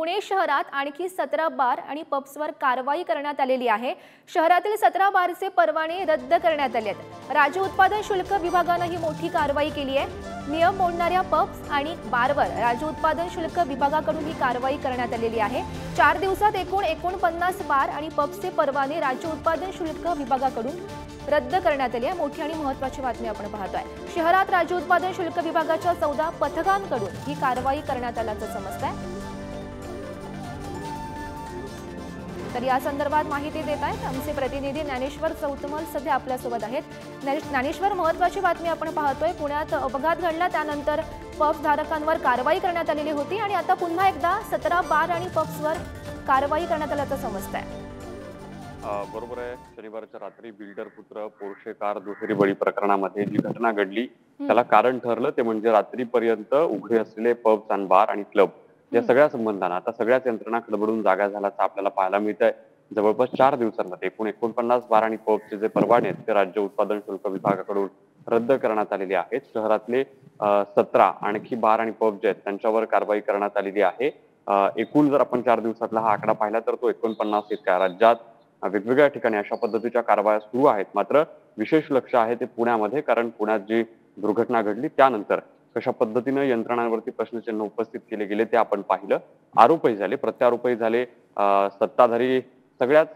पुणे शहरात आणखी 17 बार आणि पब्सवर कारवाई करण्यात आलेली आहे। शहरातील 17 बारचे परवाने रद्द करण्यात आले आहेत। राज्य उत्पादन शुल्क विभागाने ही मोठी कारवाई केली आहे। नियम मोडणाऱ्या पब्स आणि बारवर राज्य उत्पादन शुल्क विभागाकडून ही कारवाई करण्यात आलेली आहे। 4 दिवसात एकूण 49 बार आणि पब्सचे परवाने राज्य उत्पादन शुल्क विभागाकडून रद्द करण्यात आले आहे। मोठी आणि महत्त्वाची बातमी आपण पाहतोय। शहरात राज्य उत्पादन शुल्क विभागाच्या 14 पथकांकडून ही कारवाई करण्यात आल्याचं समजतंय। तर या संदर्भात माहिती देत आहेत आमचे प्रतिनिधी ज्ञानेश्वर चौतमल सध्या आपल्या सोबत आहेत। ज्ञानेश्वर, महत्त्वाची बातमी आपण पाहतोय। पुण्यात अपघात घडला त्यानंतर पब धारकांवर कारवाई करण्यात आलेली होती आणि आता पुन्हा एकदा 17 बार आणि पब्सवर कारवाई करण्यात आल्याचं समजतंय। बरोबर आहे। शनिवारच्या रात्री बिल्डर पुत्र पोर्शे कार दुहेरी बळी प्रकरणामध्ये जी घटना घडली त्याला कारण ठरलं ते म्हणजे रात्रीपर्यंत उघडे असलेले पब्स आणि बार आणि क्लब या सगळ्या संबंधांना आता सगळ्याच यंत्रणा खडबडून जागा झाल्याचं आपल्याला पाहायला मिळत आहे। जवळपास 4 दिवसांमध्ये एकूण 49 बार आणि पब्सचे जे परवाने आहेत ते राज्य उत्पादन शुल्क विभागाकडून रद्द करण्यात आलेले आहेत। शहरातले 17 आणखी बार आणि पब जे आहेत त्यांच्यावर कारवाई करण्यात आलेली आहे। एकूण जर आपण 4 दिवसातला हा आकडा पाहिला तर तो 49 इतका। राज्यात वेगवेगळ्या ठिकाणी अशा पद्धतीच्या कारवाया सुरू आहेत। मात्र विशेष लक्ष आहे ते पुण्यामध्ये, कारण पुण्यात जी दुर्घटना घडली त्यानंतर कशा पद्धतीने यंत्रणांवरती प्रश्नचिन्ह उपस्थित केले गेले ते आपण पाहिलं। आरोपही झाले, प्रत्यारोपही झाले सत्ताधारी सगळ्याच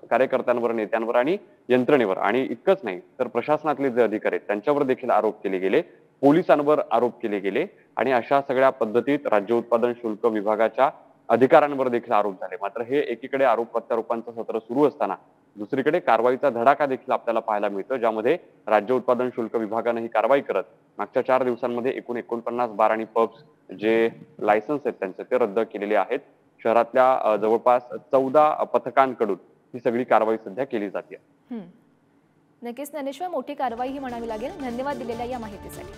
कार्यकर्त्यांवर, नेत्यांवर आणि यंत्रणेवर। आणि इतकंच नाही तर प्रशासनातले जे अधिकारी आहेत त्यांच्यावर देखील आरोप केले गेले, पोलिसांवर आरोप केले गेले आणि अशा सगळ्या पद्धतीत राज्य उत्पादन शुल्क विभागाच्या अधिकाऱ्यांवर देखील आरोप झाले। मात्र हे एकीकडे आरोप प्रत्यारोपांचं सत्र सुरू असताना दुसरीकडे कारवाईचा धडाका देखील आपल्याला पाहायला मिळतो, ज्यामध्ये राज्य उत्पादन शुल्क विभागाने ही कारवाई करत मागच्या 4 दिवसांमध्ये एकूण 49 बार आणि पब्स जे लायसन्स आहेत त्यांचे ते रद्द केलेले आहेत। शहरातल्या जवळपास 14 पथकांकडून ही सगळी कारवाई सध्या केली जाते। नक्कीच ज्ञानेश्वर, मोठी कारवाई ही म्हणावी लागेल। धन्यवाद दिलेल्या या माहितीसाठी।